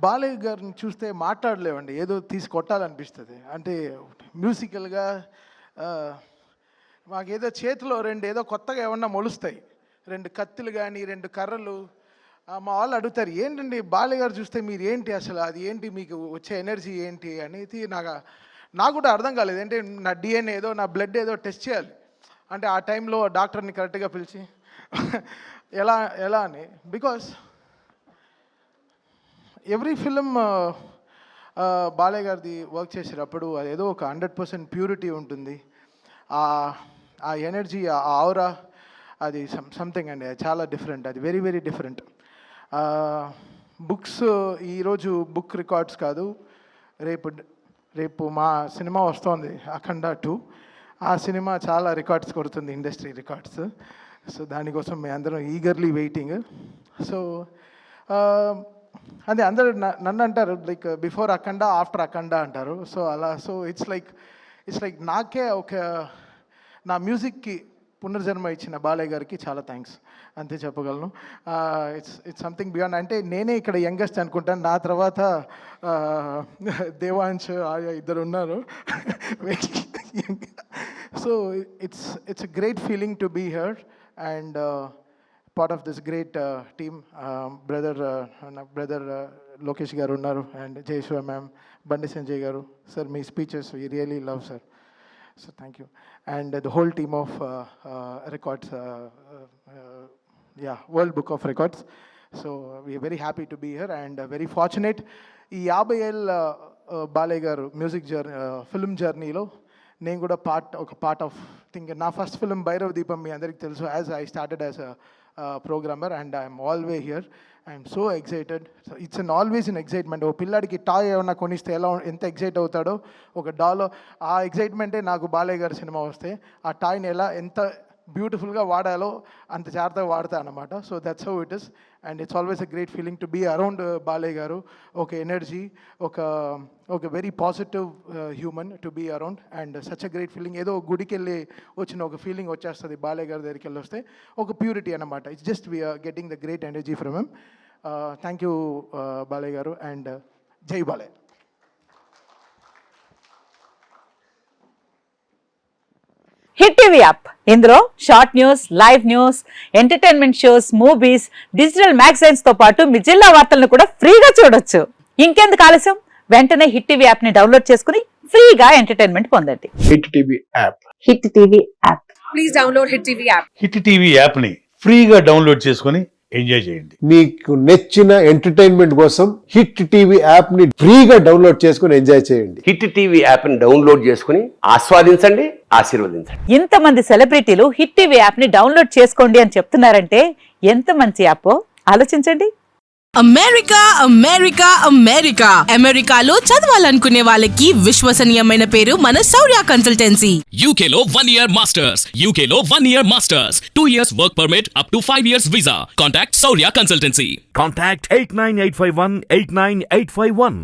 బాలయ్య గారిని చూస్తే మాట్లాడలేవండి, ఏదో తీసి కొట్టాలనిపిస్తుంది. అంటే మ్యూజికల్గా మాకేదో చేతిలో ఏదో కొత్తగా ఏమన్నా మొలుస్తాయి, 2 కత్తులు కానీ 2 కర్రలు. మా వాళ్ళు అడుగుతారు, ఏంటండి బాలయ్య గారు చూస్తే మీరు ఏంటి అసలు, అది ఏంటి మీకు వచ్చే ఎనర్జీ ఏంటి అనేది నాకు కూడా అర్థం కాలేదు. అంటే నా డిఎన్ఏ ఏదో, నా బ్లడ్ ఏదో టెస్ట్ చేయాలి. అంటే ఆ టైంలో డాక్టర్ని కరెక్ట్గా పిలిచి ఎలా అని, బికాస్ ఎవ్రీ ఫిలిం బాలయ్య గారిది వర్క్ చేసేటప్పుడు అదేదో ఒక 100% ప్యూరిటీ ఉంటుంది. ఆ ఎనర్జీ, ఆ ఆౌరా, అది సంథింగ్ అండి, చాలా డిఫరెంట్, అది వెరీ వెరీ డిఫరెంట్. బుక్స్ ఈరోజు బుక్ రికార్డ్స్ కాదు, రేపు మా సినిమా వస్తోంది అఖండ 2. ఆ సినిమా చాలా రికార్డ్స్ కొడుతుంది, ఇండస్ట్రీ రికార్డ్స్. సో దానికోసం మేము అందరం ఈగర్లీ వెయిటింగ్. సో అదే అందరూ నన్ను అంటారు, లైక్ బిఫోర్ అఖండ ఆఫ్టర్ అఖండ అంటారు. సో అలా, సో ఇట్స్ లైక్ నాకే నా మ్యూజిక్కి పునర్జన్మ ఇచ్చిన బాలయ్య గారికి చాలా థ్యాంక్స్ అంతే చెప్పగలను. It's something beyond. అంటే నేనే ఇక్కడ యంగెస్ట్ అనుకుంటాను, నా తర్వాత దేవాంశ్ ఆర్య ఇద్దరు ఉన్నారు. So it's a great feeling to be here and part of this great team. Brother Lokesh garu unnaru and Jayeshwar ma'am, Bandi Sanjay garu. Sir, my speeches we really love, sir. So thank you. And the whole team of records, World Book of Records. So we are very happy to be here and very fortunate. ఈ 50 ఏళ్ళ బాలయ్య గారు music film జర్నీలో నేను కూడా ఒక part of think. నా first film Bhairava దీపం మీ అందరికీ తెలుసు. As I started as programmer and I am always here. I am so excited. So it's always an excitement. ఓ పిల్లాడికి టాయ్ ఏమన్నా కొనిస్తే ఎంత ఎగ్జైట్ అవుతాడో, ఒక డాలో ఆ ఎగ్జైట్మెంటే నాకు బాలయ్య గారి సినిమా వస్తే ఆ టాయ్ని ఎంత బ్యూటిఫుల్గా వాడాలో అంత జాగ్రత్తగా వాడతా అనమాట. So that's how it is and it's always a great feeling to be around Balayya garu. ఒక ఎనర్జీ, ఒక very positive human to be around and such a great feeling. ఏదో గుడికి వెళ్ళి వచ్చిన ఒక ఫీలింగ్ వచ్చేస్తుంది బాలయ్య గారి దగ్గరికి వెళ్ళి వస్తే, ఒక ప్యూరిటీ అనమాట. It's just we're getting the great energy from him. Thank you Balayya garu and జై బాలయ్య. హిట్ టీవీ యాప్, ఇందులో short news, live news, entertainment shows, movies, digital magazines తో పాటు మీ జిల్లా వార్తలను కూడా ఫ్రీగా చూడొచ్చు. ఇంకెందుకు ఆలస్యం, వెంటనే హిట్ టీవీ యాప్ ని డౌన్లోడ్ చేసుకుని ఫ్రీగా ఎంటర్టైన్మెంట్ పొందండి. Hit TV app, hit TV app, please download hit TV app. Hit TV app ని ఫ్రీగా డౌన్లోడ్ చేసుకుని ఎంజాయ్ చేయండి. మీకు నచ్చిన ఎంటర్టైన్మెంట్ కోసం హిట్ టీవీ యాప్ ని ఫ్రీగా డౌన్లోడ్ చేసుకుని ఎంజాయ్ చేయండి. హిట్ టీవీ యాప్ ని డౌన్లోడ్ చేసుకుని ఆస్వాదించండి, ఆశీర్వదించండి. ఇంతమంది సెలబ్రిటీలు హిట్ టీవీ యాప్ ని డౌన్లోడ్ చేసుకోండి అని చెప్తున్నారంటే ఎంత మంచి యాప్ ఆలోచించండి. అమెరికా అమెరికా అమెరికా అమెరికాలో చదవాలనుకునే వాళ్ళకి విశ్వసనీయమైన పేరు మన శౌర్య కన్సల్టెన్సీ. UK లో 1 year masters, UK లో 1 year masters, 2 years work permit up to 5 years visa. Contact Saurya Consultancy. Contact 89851 89851.